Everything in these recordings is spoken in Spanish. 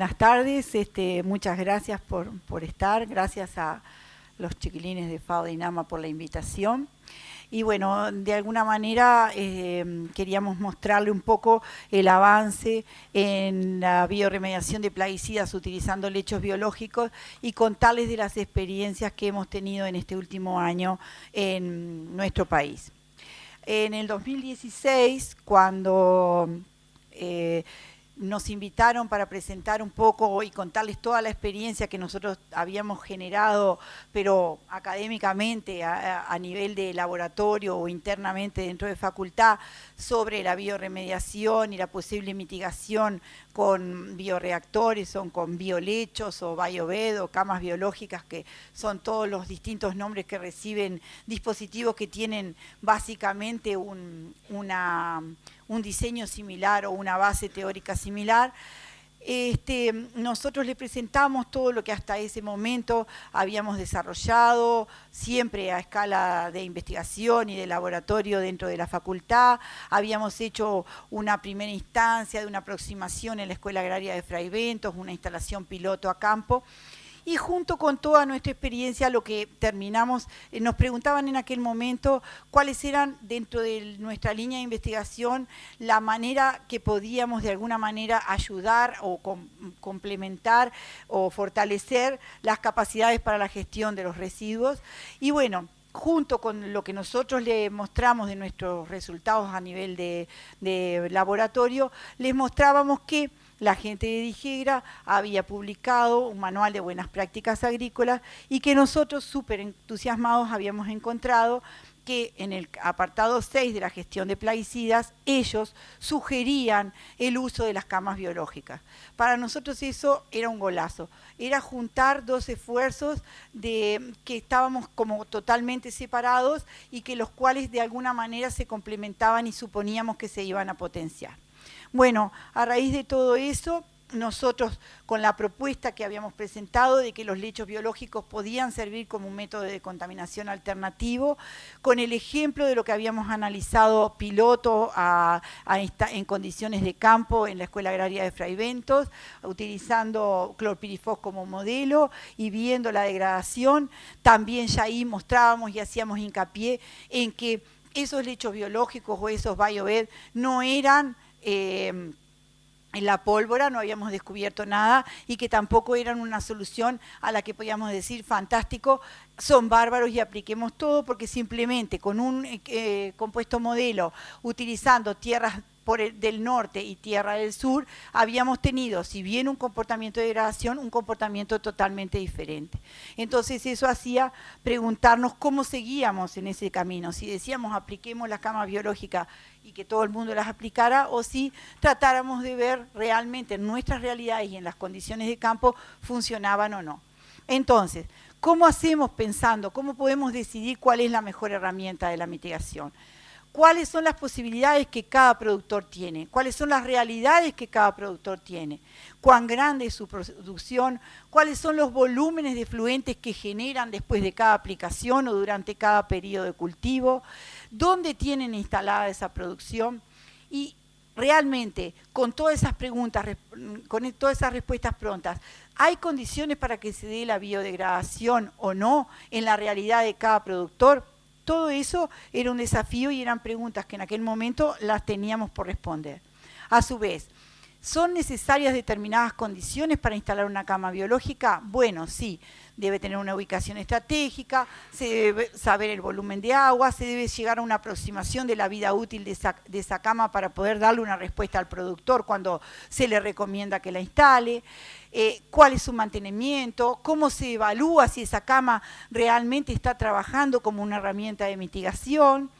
buenas tardes, muchas gracias por estar, gracias a los chiquilines de FAO de INAMA por la invitación. Y bueno, de alguna manera queríamos mostrarle un poco el avance en la bioremediación de plaguicidas utilizando lechos biológicos y contarles de las experiencias que hemos tenido en este último año en nuestro país. En el 2016, cuando nos invitaron para presentar un poco y contarles toda la experiencia que nosotros habíamos generado, pero académicamente a nivel de laboratorio o internamente dentro de facultad, sobre la bioremediación y la posible mitigación con bioreactores o con biolechos o biobed o camas biológicas, que son todos los distintos nombres que reciben dispositivos que tienen básicamente un diseño similar o una base teórica similar. Nosotros le presentamos todo lo que hasta ese momento habíamos desarrollado, siempre a escala de investigación y de laboratorio dentro de la facultad. Habíamos hecho una primera instancia de una aproximación en la Escuela Agraria de Fray Bentos, una instalación piloto a campo. Y junto con toda nuestra experiencia, lo que terminamos, nos preguntaban en aquel momento cuáles eran dentro de nuestra línea de investigación la manera que podíamos de alguna manera ayudar o complementar o fortalecer las capacidades para la gestión de los residuos. Y bueno, junto con lo que nosotros le mostramos de nuestros resultados a nivel de laboratorio, les mostrábamos que la gente de Dijegra había publicado un manual de buenas prácticas agrícolas y que nosotros, súper entusiasmados, habíamos encontrado que en el apartado 6 de la gestión de plaguicidas, ellos sugerían el uso de las camas biológicas. Para nosotros eso era un golazo, era juntar dos esfuerzos que estábamos como totalmente separados y que los cuales de alguna manera se complementaban y suponíamos que se iban a potenciar. Bueno, a raíz de todo eso, nosotros con la propuesta que habíamos presentado de que los lechos biológicos podían servir como un método de contaminación alternativo, con el ejemplo de lo que habíamos analizado piloto en condiciones de campo en la Escuela Agraria de Fray Bentos, utilizando clorpirifos como modelo y viendo la degradación, también ya ahí mostrábamos y hacíamos hincapié en que esos lechos biológicos o esos biobed no eran en la pólvora, no habíamos descubierto nada y que tampoco eran una solución a la que podíamos decir fantástico, son bárbaros y apliquemos todo, porque simplemente con un compuesto modelo utilizando tierras del norte y tierra del sur, habíamos tenido, si bien un comportamiento de degradación, un comportamiento totalmente diferente. Entonces eso hacía preguntarnos cómo seguíamos en ese camino, si decíamos apliquemos las camas biológicas y que todo el mundo las aplicara, o si tratáramos de ver realmente en nuestras realidades y en las condiciones de campo funcionaban o no. Entonces, ¿cómo hacemos pensando? ¿Cómo podemos decidir cuál es la mejor herramienta de la mitigación? ¿Cuáles son las posibilidades que cada productor tiene? ¿Cuáles son las realidades que cada productor tiene? ¿Cuán grande es su producción? ¿Cuáles son los volúmenes de efluentes que generan después de cada aplicación o durante cada periodo de cultivo? ¿Dónde tienen instalada esa producción? Y realmente, con todas esas preguntas, con todas esas respuestas prontas, ¿hay condiciones para que se dé la biodegradación o no en la realidad de cada productor? Todo eso era un desafío y eran preguntas que en aquel momento las teníamos por responder. A su vez, ¿son necesarias determinadas condiciones para instalar una cama biológica? Bueno, sí, debe tener una ubicación estratégica, se debe saber el volumen de agua, se debe llegar a una aproximación de la vida útil de esa cama para poder darle una respuesta al productor cuando se le recomienda que la instale. Cuál es su mantenimiento, cómo se evalúa si esa cama realmente está trabajando como una herramienta de mitigación,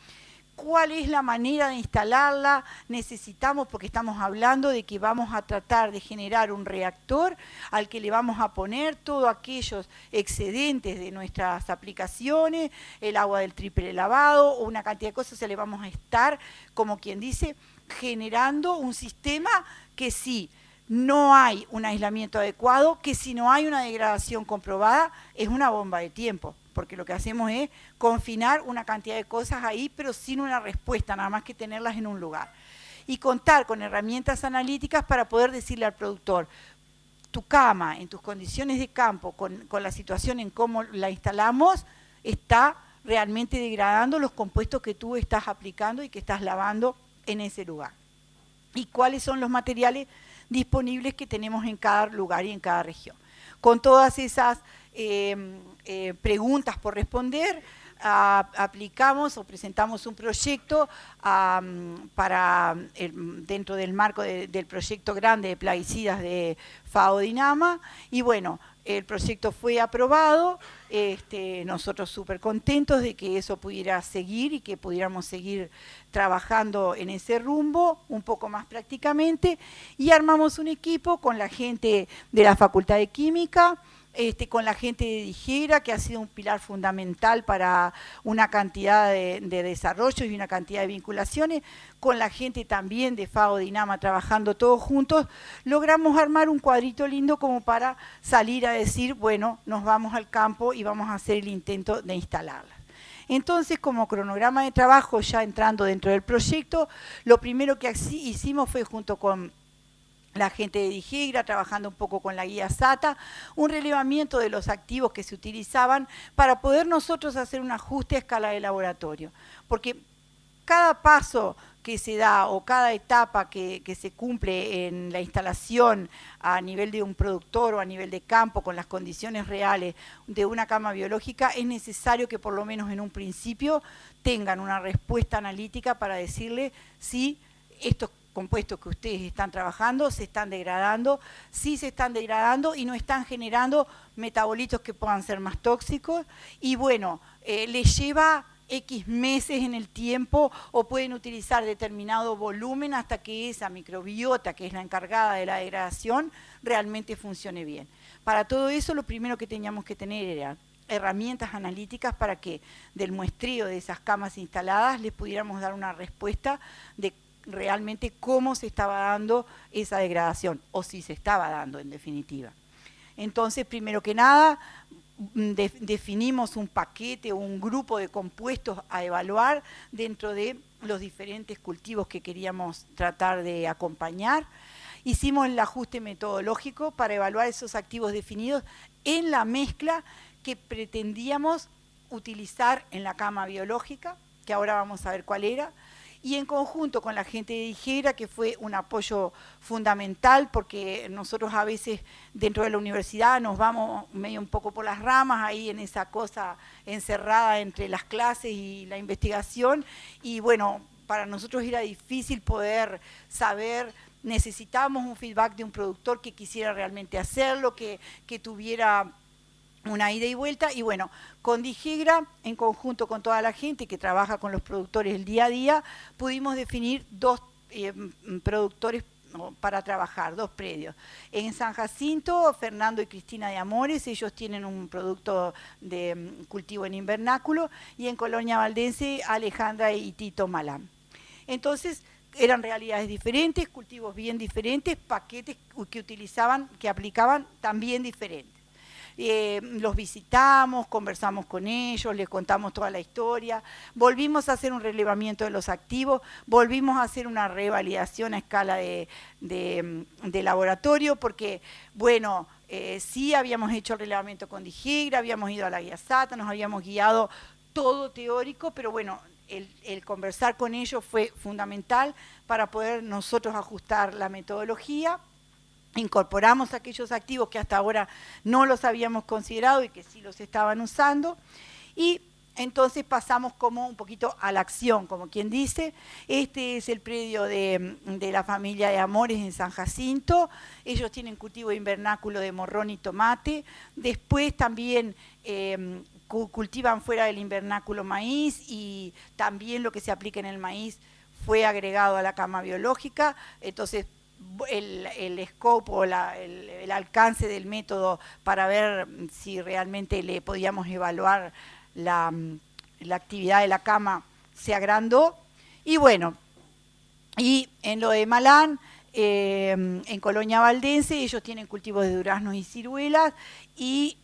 cuál es la manera de instalarla. Necesitamos, porque estamos hablando de que vamos a tratar de generar un reactor al que le vamos a poner todos aquellos excedentes de nuestras aplicaciones, el agua del triple lavado o una cantidad de cosas, se le vamos a estar, como quien dice, generando un sistema que sí, no hay un aislamiento adecuado, que si no hay una degradación comprobada, es una bomba de tiempo, porque lo que hacemos es confinar una cantidad de cosas ahí, pero sin una respuesta, nada más que tenerlas en un lugar. Y contar con herramientas analíticas para poder decirle al productor, tu cama, en tus condiciones de campo, con la situación en cómo la instalamos, está realmente degradando los compuestos que tú estás aplicando y que estás lavando en ese lugar. Y cuáles son los materiales disponibles que tenemos en cada lugar y en cada región. Con todas esas preguntas por responder, aplicamos o presentamos un proyecto dentro del marco del proyecto grande de plaguicidas de FAO Dinama, y bueno, el proyecto fue aprobado, nosotros súper contentos de que eso pudiera seguir y que pudiéramos seguir trabajando en ese rumbo un poco más prácticamente, y armamos un equipo con la gente de la Facultad de Química, con la gente de DIGERA, que ha sido un pilar fundamental para una cantidad de desarrollos y una cantidad de vinculaciones, con la gente también de FAO Dinama, trabajando todos juntos, logramos armar un cuadrito lindo como para salir a decir, bueno, nos vamos al campo y vamos a hacer el intento de instalarla. Entonces, como cronograma de trabajo, ya entrando dentro del proyecto, lo primero que hicimos fue, junto con la gente de DIGERA, trabajando un poco con la guía SATA, un relevamiento de los activos que se utilizaban para poder nosotros hacer un ajuste a escala de laboratorio. Porque cada paso que se da o cada etapa que se cumple en la instalación a nivel de un productor o a nivel de campo con las condiciones reales de una cama biológica, es necesario que por lo menos en un principio tengan una respuesta analítica para decirle si estos compuestos que ustedes están trabajando se están degradando, sí se están degradando y no están generando metabolitos que puedan ser más tóxicos, y bueno, les lleva X meses en el tiempo o pueden utilizar determinado volumen hasta que esa microbiota, que es la encargada de la degradación, realmente funcione bien. Para todo eso, lo primero que teníamos que tener era herramientas analíticas para que del muestreo de esas camas instaladas les pudiéramos dar una respuesta de realmente cómo se estaba dando esa degradación, o si se estaba dando en definitiva. Entonces, primero que nada, definimos un paquete o un grupo de compuestos a evaluar dentro de los diferentes cultivos que queríamos tratar de acompañar. Hicimos el ajuste metodológico para evaluar esos activos definidos en la mezcla que pretendíamos utilizar en la cama biológica, que ahora vamos a ver cuál era, y en conjunto con la gente de DIGERA, que fue un apoyo fundamental, porque nosotros a veces dentro de la universidad nos vamos medio un poco por las ramas, ahí en esa cosa encerrada entre las clases y la investigación, y bueno, para nosotros era difícil poder saber, necesitábamos un feedback de un productor que quisiera realmente hacerlo, que tuviera una ida y vuelta, y bueno, con DIGERA, en conjunto con toda la gente que trabaja con los productores el día a día, pudimos definir dos productores para trabajar, dos predios. En San Jacinto, Fernando y Cristina de Amores, ellos tienen un producto de cultivo en invernáculo, y en Colonia Valdense, Alejandra y Tito Malán. Entonces, eran realidades diferentes, cultivos bien diferentes, paquetes que utilizaban, que aplicaban también diferentes. Los visitamos, conversamos con ellos, les contamos toda la historia, volvimos a hacer un relevamiento de los activos, volvimos a hacer una revalidación a escala de laboratorio, porque, bueno, sí habíamos hecho el relevamiento con DIGERA, habíamos ido a la guía SATA, nos habíamos guiado todo teórico, pero bueno, el conversar con ellos fue fundamental para poder nosotros ajustar la metodología. Incorporamos aquellos activos que hasta ahora no los habíamos considerado y que sí los estaban usando, y entonces pasamos como un poquito a la acción, como quien dice. Este es el predio de la familia de Amores en San Jacinto. Ellos tienen cultivo de invernáculo de morrón y tomate. Después también cultivan fuera del invernáculo maíz, y también lo que se aplica en el maíz fue agregado a la cama biológica. Entonces, el scope o el alcance del método para ver si realmente le podíamos evaluar la actividad de la cama se agrandó. Y bueno, y en lo de Malán, en Colonia Valdense, ellos tienen cultivos de duraznos y ciruelas, y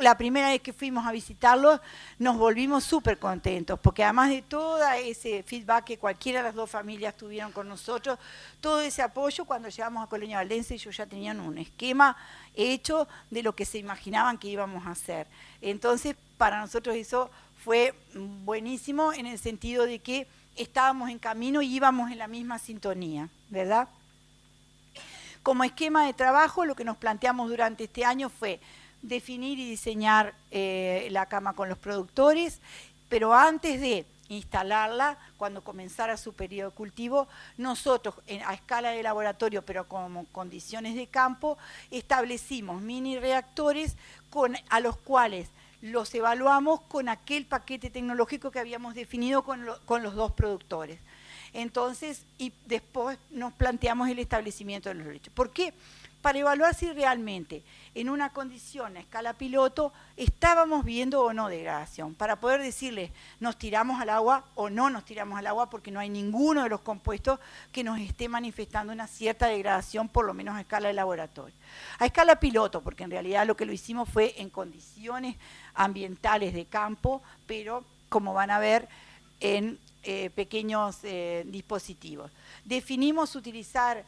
la primera vez que fuimos a visitarlos nos volvimos súper contentos, porque además de todo ese feedback que cualquiera de las dos familias tuvieron con nosotros, todo ese apoyo, cuando llegamos a Colonia Valdense ellos ya tenían un esquema hecho de lo que se imaginaban que íbamos a hacer. Entonces, para nosotros eso fue buenísimo en el sentido de que estábamos en camino y íbamos en la misma sintonía, ¿verdad? Como esquema de trabajo, lo que nos planteamos durante este año fue definir y diseñar la cama con los productores, pero antes de instalarla, cuando comenzara su periodo de cultivo, nosotros a escala de laboratorio, pero como condiciones de campo, establecimos mini reactores a los cuales los evaluamos con aquel paquete tecnológico que habíamos definido con los dos productores. Entonces, y después nos planteamos el establecimiento de los derechos. ¿Por qué? Para evaluar si realmente en una condición a escala piloto estábamos viendo o no degradación, para poder decirles nos tiramos al agua o no nos tiramos al agua, porque no hay ninguno de los compuestos que nos esté manifestando una cierta degradación, por lo menos a escala de laboratorio. A escala piloto, porque en realidad lo que lo hicimos fue en condiciones ambientales de campo, pero como van a ver en pequeños dispositivos. Definimos utilizar,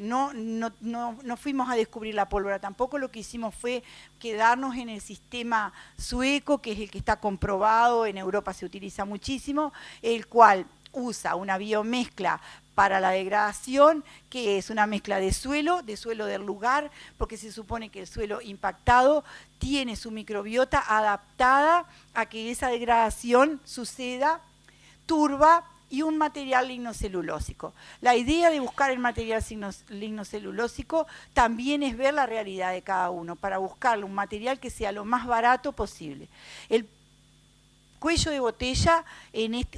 no fuimos a descubrir la pólvora tampoco, lo que hicimos fue quedarnos en el sistema sueco, que es el que está comprobado, en Europa se utiliza muchísimo, el cual usa una biomezcla para la degradación, que es una mezcla de suelo del lugar, porque se supone que el suelo impactado tiene su microbiota adaptada a que esa degradación suceda, turba y un material lignocelulósico. La idea de buscar el material lignocelulósico también es ver la realidad de cada uno, para buscarle un material que sea lo más barato posible. El cuello de botella,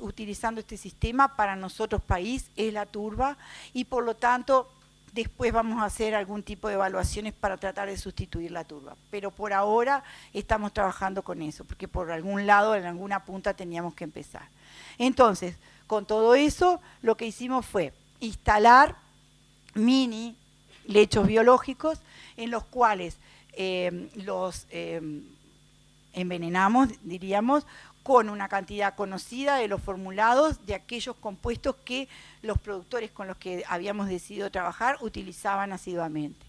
utilizando este sistema, para nosotros país, es la turba, y por lo tanto después vamos a hacer algún tipo de evaluaciones para tratar de sustituir la turba. Pero por ahora estamos trabajando con eso, porque por algún lado, en alguna punta teníamos que empezar. Entonces, con todo eso, lo que hicimos fue instalar mini lechos biológicos en los cuales los envenenamos, diríamos, con una cantidad conocida de los formulados de aquellos compuestos que los productores con los que habíamos decidido trabajar utilizaban asiduamente.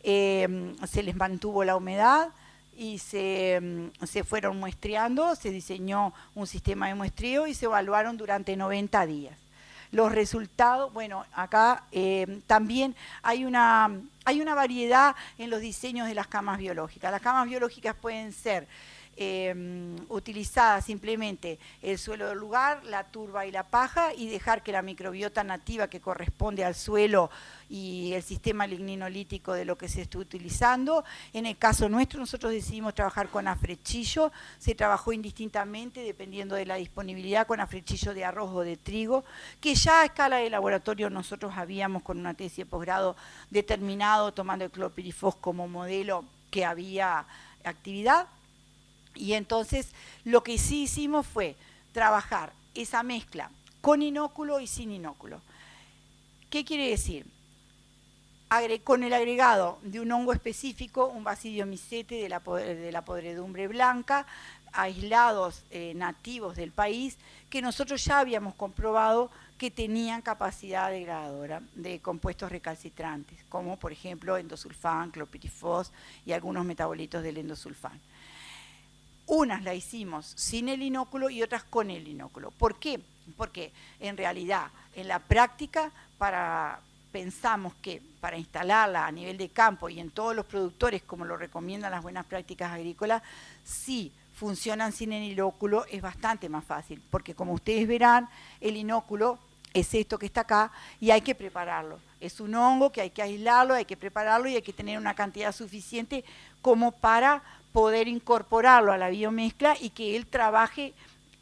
Se les mantuvo la humedad y se fueron muestreando, se diseñó un sistema de muestreo y se evaluaron durante 90 días. Los resultados, bueno, acá también hay una variedad en los diseños de las camas biológicas. Las camas biológicas pueden ser utilizadas simplemente el suelo del lugar, la turba y la paja, y dejar que la microbiota nativa que corresponde al suelo y el sistema ligninolítico de lo que se está utilizando. En el caso nuestro, nosotros decidimos trabajar con afrechillo, se trabajó indistintamente dependiendo de la disponibilidad con afrechillo de arroz o de trigo, que ya a escala de laboratorio nosotros habíamos con una tesis de posgrado determinado, tomando el clopirifos como modelo, que había actividad. Y entonces lo que sí hicimos fue trabajar esa mezcla con inóculo y sin inóculo. ¿Qué quiere decir? Con el agregado de un hongo específico, un Basidiomycete de la podredumbre blanca, aislados nativos del país, que nosotros ya habíamos comprobado que tenían capacidad degradadora de compuestos recalcitrantes, como por ejemplo endosulfán, clopirifos y algunos metabolitos del endosulfán. Unas la hicimos sin el inóculo y otras con el inóculo. ¿Por qué? Porque en realidad, en la práctica, pensamos que para instalarla a nivel de campo y en todos los productores, como lo recomiendan las buenas prácticas agrícolas, si funcionan sin el inóculo es bastante más fácil, porque como ustedes verán, el inóculo es esto que está acá y hay que prepararlo. Es un hongo que hay que aislarlo, hay que prepararlo y hay que tener una cantidad suficiente como para poder incorporarlo a la biomezcla y que él trabaje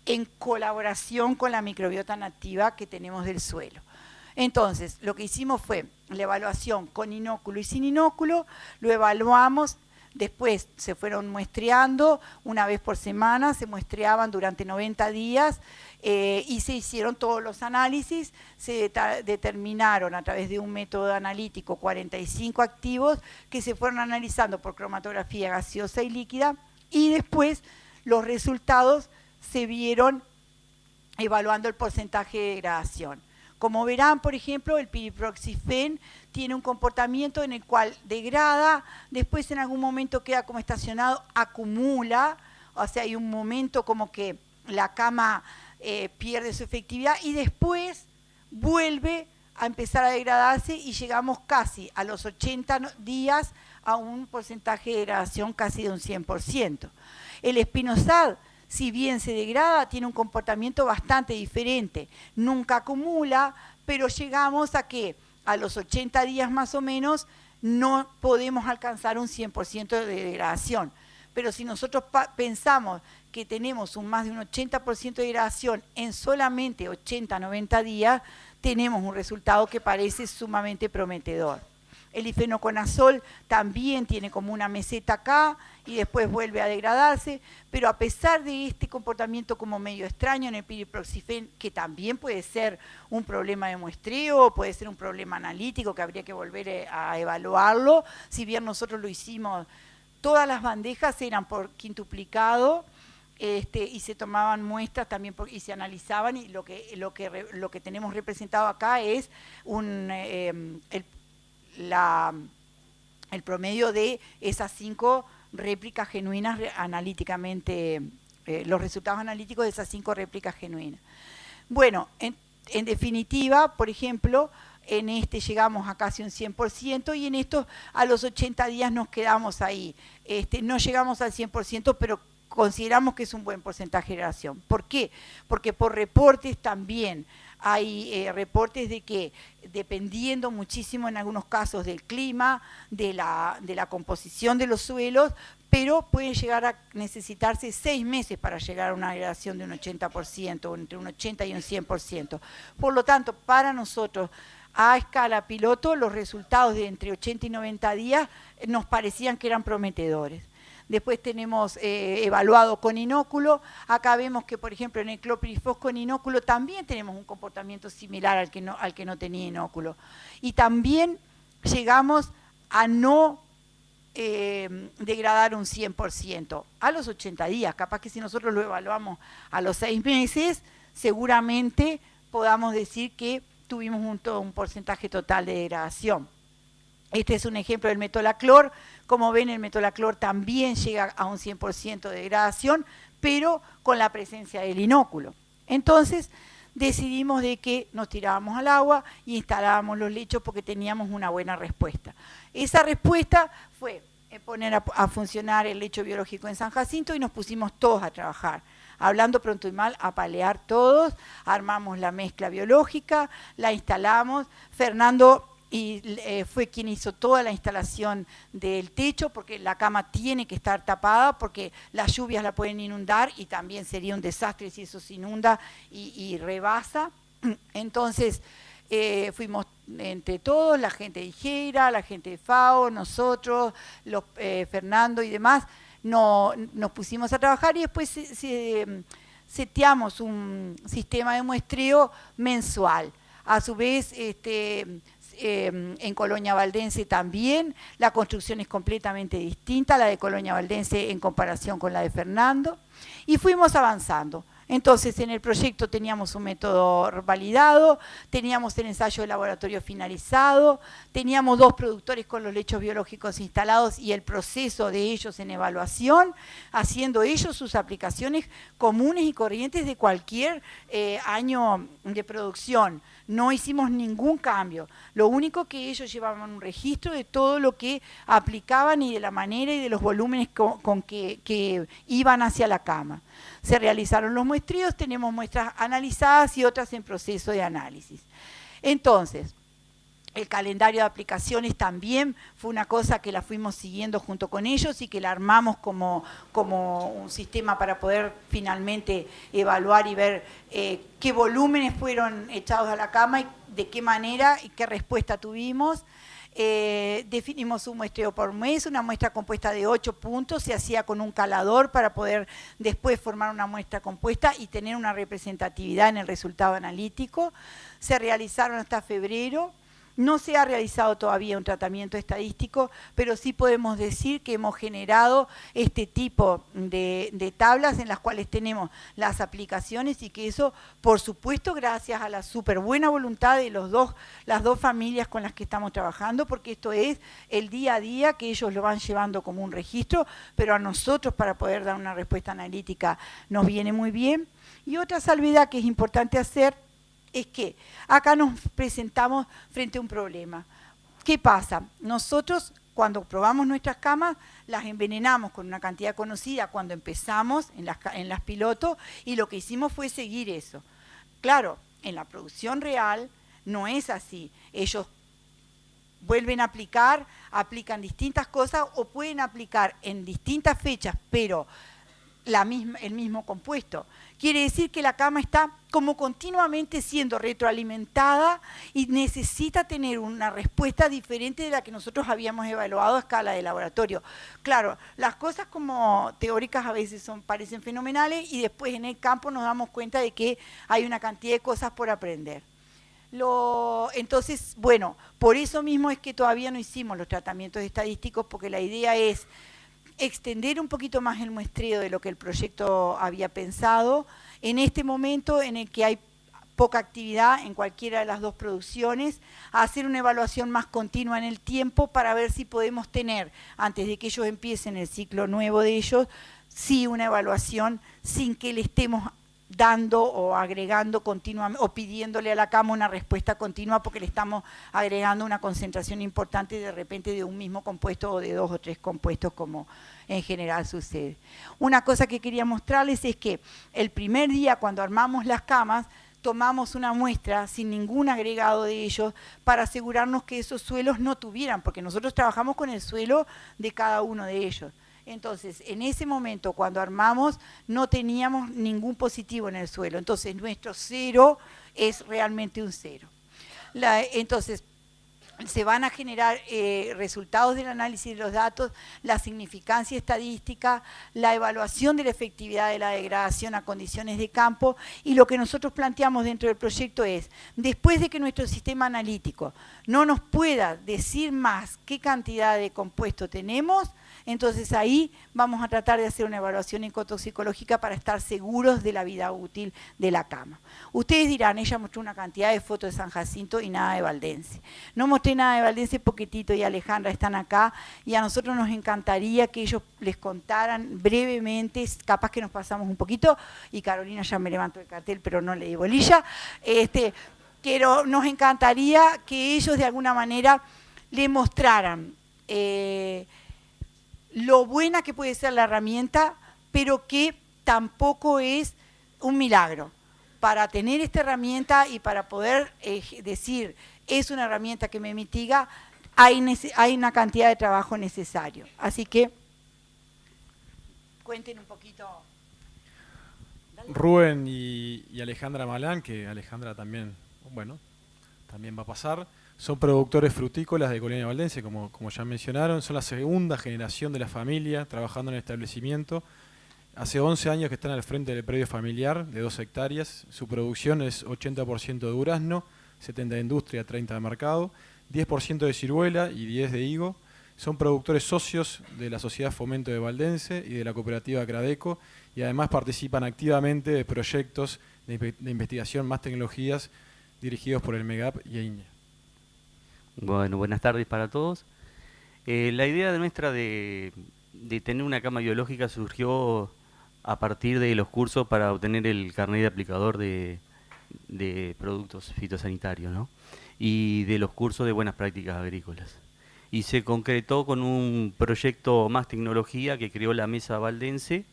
en colaboración con la microbiota nativa que tenemos del suelo. Entonces, lo que hicimos fue la evaluación con inóculo y sin inóculo, lo evaluamos, después se fueron muestreando una vez por semana, se muestreaban durante 90 días y se hicieron todos los análisis, se determinaron a través de un método analítico 45 activos que se fueron analizando por cromatografía gaseosa y líquida y después los resultados se vieron evaluando el porcentaje de degradación. Como verán, por ejemplo, el piriproxifen tiene un comportamiento en el cual degrada, después en algún momento queda como estacionado, acumula, o sea, hay un momento como que la cama pierde su efectividad y después vuelve a empezar a degradarse y llegamos casi a los 80 días a un porcentaje de degradación casi de un 100%. El espinosad, si bien se degrada, tiene un comportamiento bastante diferente. Nunca acumula, pero llegamos a que a los 80 días más o menos no podemos alcanzar un 100% de degradación. Pero si nosotros pensamos que tenemos más de un 80% de degradación en solamente 80-90 días, tenemos un resultado que parece sumamente prometedor. El difenoconazol también tiene como una meseta acá y después vuelve a degradarse, pero a pesar de este comportamiento como medio extraño en el piriproxifen, que también puede ser un problema de muestreo, puede ser un problema analítico que habría que volver a evaluarlo, si bien nosotros lo hicimos, todas las bandejas eran por quintuplicado, y se tomaban muestras también y se analizaban, y lo que tenemos representado acá es el promedio de esas 5 réplicas genuinas analíticamente, los resultados analíticos de esas 5 réplicas genuinas. Bueno, en definitiva, por ejemplo, en este llegamos a casi un 100% y en estos a los 80 días nos quedamos ahí. No llegamos al 100%, pero consideramos que es un buen porcentaje de degradación. ¿Por qué? Porque por reportes también hay reportes de que dependiendo muchísimo en algunos casos del clima, de la composición de los suelos, pero pueden llegar a necesitarse 6 meses para llegar a una degradación de un 80%, entre un 80 y un 100%. Por lo tanto, para nosotros, a escala piloto, los resultados de entre 80 y 90 días nos parecían que eran prometedores. Después tenemos evaluado con inóculo. Acá vemos que, por ejemplo, en el clopirifos con inóculo también tenemos un comportamiento similar al que no tenía inóculo. Y también llegamos a no degradar un 100% a los 80 días. Capaz que si nosotros lo evaluamos a los 6 meses, seguramente podamos decir que tuvimos un porcentaje total de degradación. Este es un ejemplo del metolaclor. Como ven, el metolaclor también llega a un 100% de degradación, pero con la presencia del inóculo. Entonces, decidimos de que nos tirábamos al agua y instalábamos los lechos porque teníamos una buena respuesta. Esa respuesta fue poner a funcionar el lecho biológico en San Jacinto y nos pusimos todos a trabajar. Hablando pronto y mal, a palear todos, armamos la mezcla biológica, la instalamos. Fernando fue quien hizo toda la instalación del techo, porque la cama tiene que estar tapada, porque las lluvias la pueden inundar y también sería un desastre si eso se inunda y rebasa. Entonces fuimos entre todos, la gente de IGERA, la gente de FAO, nosotros, Fernando y demás, nos pusimos a trabajar y después seteamos un sistema de muestreo mensual. A su vez, en Colonia Valdense también, la construcción es completamente distinta, la de Colonia Valdense en comparación con la de Fernando, y fuimos avanzando. Entonces, en el proyecto teníamos un método validado, teníamos el ensayo de laboratorio finalizado, teníamos 2 productores con los lechos biológicos instalados y el proceso de ellos en evaluación, haciendo ellos sus aplicaciones comunes y corrientes de cualquier año de producción. No hicimos ningún cambio. Lo único que ellos llevaban un registro de todo lo que aplicaban y de la manera y de los volúmenes con que iban hacia la cama. Se realizaron los muestreos, tenemos muestras analizadas y otras en proceso de análisis. Entonces, el calendario de aplicaciones también fue una cosa que la fuimos siguiendo junto con ellos y que la armamos como un sistema para poder finalmente evaluar y ver qué volúmenes fueron echados a la cama y de qué manera y qué respuesta tuvimos. Definimos un muestreo por mes, una muestra compuesta de 8 puntos, se hacía con un calador para poder después formar una muestra compuesta y tener una representatividad en el resultado analítico. Se realizaron hasta febrero No se ha realizado todavía un tratamiento estadístico, pero sí podemos decir que hemos generado este tipo de tablas en las cuales tenemos las aplicaciones y que eso, por supuesto, gracias a la súper buena voluntad de las dos familias con las que estamos trabajando, porque esto es el día a día que ellos lo van llevando como un registro, pero a nosotros para poder dar una respuesta analítica nos viene muy bien. Y otra salvedad que es importante hacer es que acá nos presentamos frente a un problema. ¿Qué pasa? Nosotros, cuando probamos nuestras camas, las envenenamos con una cantidad conocida cuando empezamos en las pilotos, y lo que hicimos fue seguir eso. Claro, en la producción real no es así. Ellos vuelven a aplican distintas cosas o pueden aplicar en distintas fechas, pero el mismo compuesto. Quiere decir que la cama está como continuamente siendo retroalimentada y necesita tener una respuesta diferente de la que nosotros habíamos evaluado a escala de laboratorio. Claro, las cosas como teóricas a veces parecen fenomenales y después en el campo nos damos cuenta de que hay una cantidad de cosas por aprender. Entonces, bueno, por eso mismo es que todavía no hicimos los tratamientos estadísticos, porque la idea es extender un poquito más el muestreo de lo que el proyecto había pensado, en este momento en el que hay poca actividad en cualquiera de las dos producciones, a hacer una evaluación más continua en el tiempo para ver si podemos tener, antes de que ellos empiecen el ciclo nuevo de ellos, sí una evaluación sin que le estemos dando o agregando continuamente o pidiéndole a la cama una respuesta continua porque le estamos agregando una concentración importante de repente de un mismo compuesto o de 2 o 3 compuestos como en general sucede. Una cosa que quería mostrarles es que el primer día cuando armamos las camas tomamos una muestra sin ningún agregado de ellos para asegurarnos que esos suelos no tuvieran, porque nosotros trabajamos con el suelo de cada uno de ellos. Entonces, en ese momento, cuando armamos, no teníamos ningún positivo en el suelo. Entonces, nuestro cero es realmente un cero. Entonces, se van a generar resultados del análisis de los datos, la significancia estadística, la evaluación de la efectividad de la degradación a condiciones de campo, y lo que nosotros planteamos dentro del proyecto es, después de que nuestro sistema analítico no nos pueda decir más qué cantidad de compuesto tenemos, entonces ahí vamos a tratar de hacer una evaluación ecotoxicológica para estar seguros de la vida útil de la cama. Ustedes dirán, ella mostró una cantidad de fotos de San Jacinto y nada de Valdense. No mostré nada de Valdense porque Tito y Alejandra están acá y a nosotros nos encantaría que ellos les contaran brevemente, capaz que nos pasamos un poquito, y Carolina ya me levantó el cartel pero no le di bolilla, pero nos encantaría que ellos de alguna manera le mostraran lo buena que puede ser la herramienta, pero que tampoco es un milagro. Para tener esta herramienta y para poder decir, es una herramienta que me mitiga, hay una cantidad de trabajo necesario. Así que, cuenten un poquito. Rubén y Alejandra Malán, que Alejandra también, bueno, también va a pasar. Son productores frutícolas de Colonia Valdense, como ya mencionaron. Son la segunda generación de la familia trabajando en el establecimiento. Hace 11 años que están al frente del predio familiar de 2 hectáreas. Su producción es 80% de durazno, 70% de industria, 30% de mercado, 10% de ciruela y 10% de higo. Son productores socios de la Sociedad Fomento de Valdense y de la cooperativa Cradeco, y además participan activamente de proyectos de investigación más tecnologías dirigidos por el MEGAP y EINE. Bueno, buenas tardes para todos. La idea nuestra de tener una cama biológica surgió a partir de los cursos para obtener el carnet de aplicador de productos fitosanitarios, ¿no? Y de los cursos de buenas prácticas agrícolas. Y se concretó con un proyecto Más Tecnología que creó la Mesa Valdense,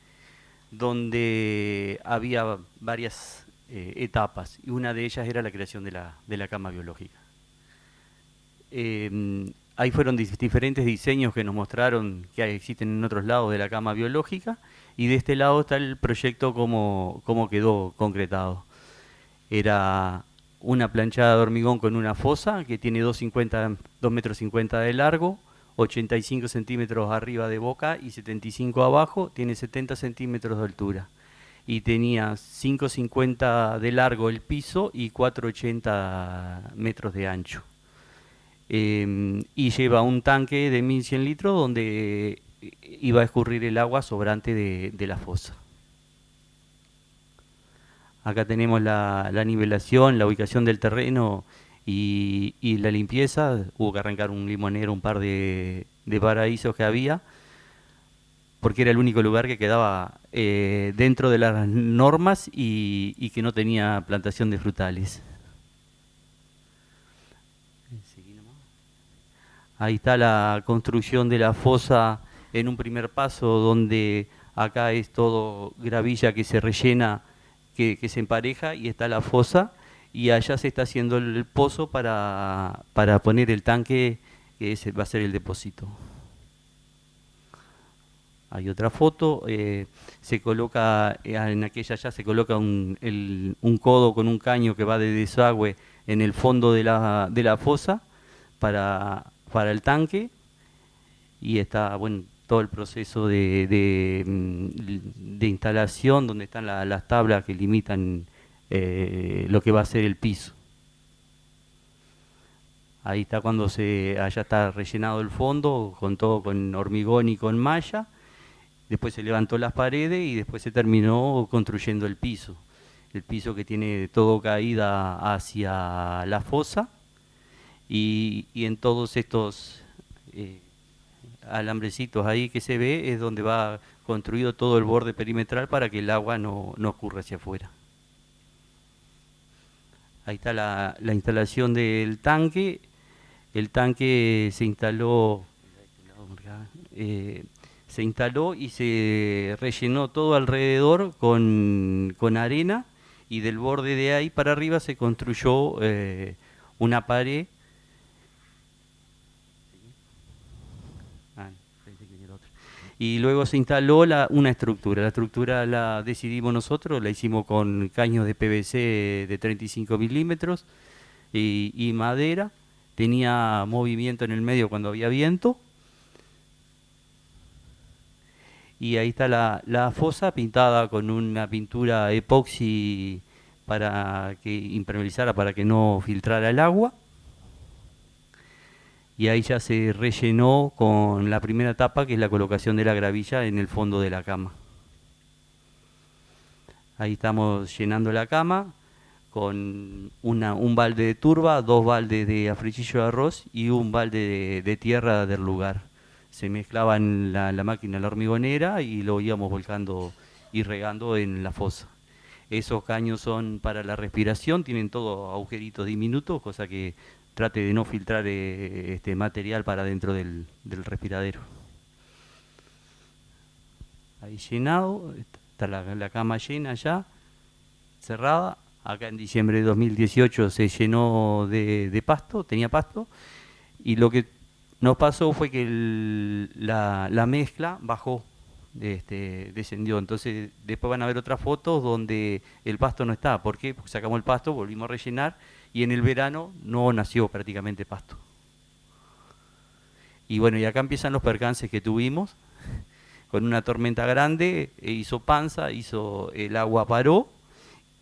donde había varias etapas, y una de ellas era la creación de la cama biológica. Ahí fueron diferentes diseños que nos mostraron que existen en otros lados de la cama biológica, y de este lado está el proyecto como quedó concretado. Era una planchada de hormigón con una fosa que tiene 2,50 metros de largo, 85 centímetros arriba de boca y 75 abajo, tiene 70 centímetros de altura. Y tenía 5,50 de largo el piso y 4,80 metros de ancho. y lleva un tanque de 1100 litros donde iba a escurrir el agua sobrante de la fosa. Acá tenemos la nivelación, la ubicación del terreno y la limpieza. Hubo que arrancar un limonero, un par de paraísos que había, porque era el único lugar que quedaba dentro de las normas y que no tenía plantación de frutales. Ahí está la construcción de la fosa en un primer paso, donde acá es todo gravilla que se rellena, que se empareja, y está la fosa, y allá se está haciendo el pozo para poner el tanque, que ese va a ser el depósito. Hay otra foto, se coloca, en aquella ya se coloca un codo con un caño que va de desagüe en el fondo de la fosa para el tanque, y está, bueno, todo el proceso de instalación, donde están las tablas que limitan lo que va a ser el piso. Ahí está cuando allá está rellenado el fondo, con todo con hormigón y con malla. Después se levantó las paredes y después se terminó construyendo el piso. El piso que tiene todo caída hacia la fosa, y en todos estos alambrecitos ahí que se ve es donde va construido todo el borde perimetral para que el agua no escurra hacia afuera. Ahí está la instalación del tanque. El tanque se instaló y se rellenó todo alrededor con arena, y del borde de ahí para arriba se construyó una pared. Y luego se instaló una estructura. La estructura la decidimos nosotros, la hicimos con caños de PVC de 35 milímetros y madera. Tenía movimiento en el medio cuando había viento. Y ahí está la fosa pintada con una pintura epoxi para que impermeabilizara, para que no filtrara el agua. Y ahí ya se rellenó con la primera etapa, que es la colocación de la gravilla en el fondo de la cama. Ahí estamos llenando la cama con un balde de turba, 2 baldes de africhillo de arroz y un balde de tierra del lugar. Se mezclaba en la máquina, la hormigonera, y lo íbamos volcando y regando en la fosa. Esos caños son para la respiración, tienen todos agujeritos diminutos, cosa que trate de no filtrar este material para dentro del respiradero. Ahí llenado, está la cama llena ya, cerrada. Acá en diciembre de 2018 se llenó de pasto, tenía pasto, y lo que nos pasó fue que la mezcla bajó, descendió. Entonces después van a ver otras fotos donde el pasto no está. ¿Por qué? Porque sacamos el pasto, volvimos a rellenar, y en el verano no nació prácticamente pasto. Y bueno, y acá empiezan los percances que tuvimos. Con una tormenta grande, hizo panza, el agua paró,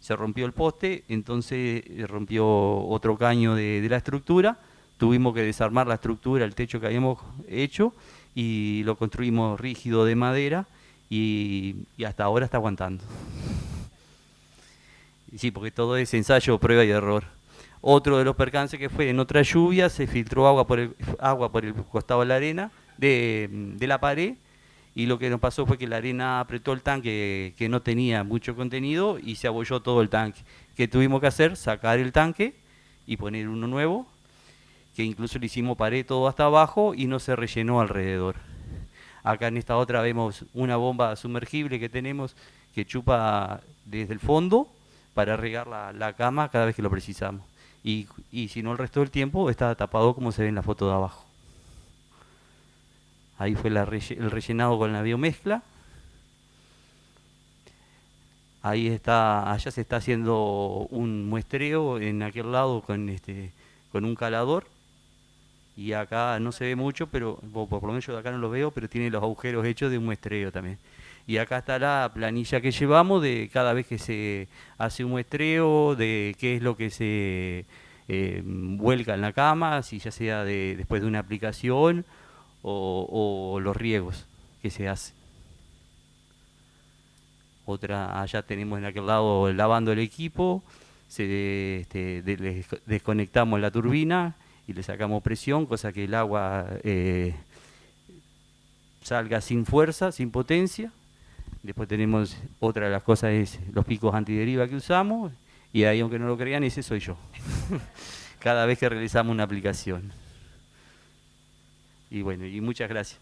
se rompió el poste, entonces rompió otro caño de la estructura. Tuvimos que desarmar la estructura, el techo que habíamos hecho, y lo construimos rígido de madera, y hasta ahora está aguantando. Sí, porque todo es ensayo, prueba y error. Otro de los percances que fue en otra lluvia, se filtró agua por el costado de la arena, de la pared, y lo que nos pasó fue que la arena apretó el tanque, que no tenía mucho contenido, y se abolló todo el tanque. ¿Qué tuvimos que hacer? Sacar el tanque y poner uno nuevo, que incluso le hicimos pared todo hasta abajo y no se rellenó alrededor. Acá en esta otra vemos una bomba sumergible que tenemos, que chupa desde el fondo para regar la cama cada vez que lo precisamos. Y si no, el resto del tiempo está tapado, como se ve en la foto de abajo. Ahí fue el rellenado con la biomezcla. Allá se está haciendo un muestreo en aquel lado con un calador. Y acá no se ve mucho, pero por lo menos yo de acá no lo veo, pero tiene los agujeros hechos de un muestreo también. Y acá está la planilla que llevamos de cada vez que se hace un muestreo, de qué es lo que vuelca en la cama, si ya sea después de una aplicación o los riegos que se hacen. Otra, allá tenemos en aquel lado lavando el equipo, desconectamos la turbina y le sacamos presión, cosa que el agua salga sin fuerza, sin potencia. Después tenemos otra de las cosas, es los picos antideriva que usamos, y ahí, aunque no lo crean, ese soy yo, cada vez que realizamos una aplicación. Y bueno, y muchas gracias.